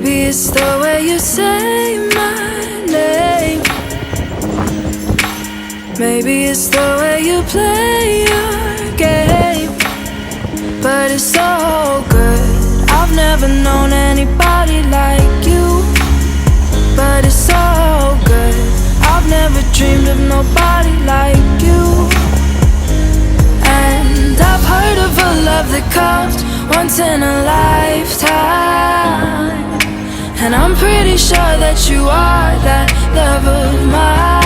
Maybe it's the way you say my name. Maybe it's the way you play your game. But it's so good. I've never known anybody like you. But it's so good. I've never dreamed of nobody like you. And I've heard of a love that comes once in a lifetime. And I'm pretty sure that you are that love of mine.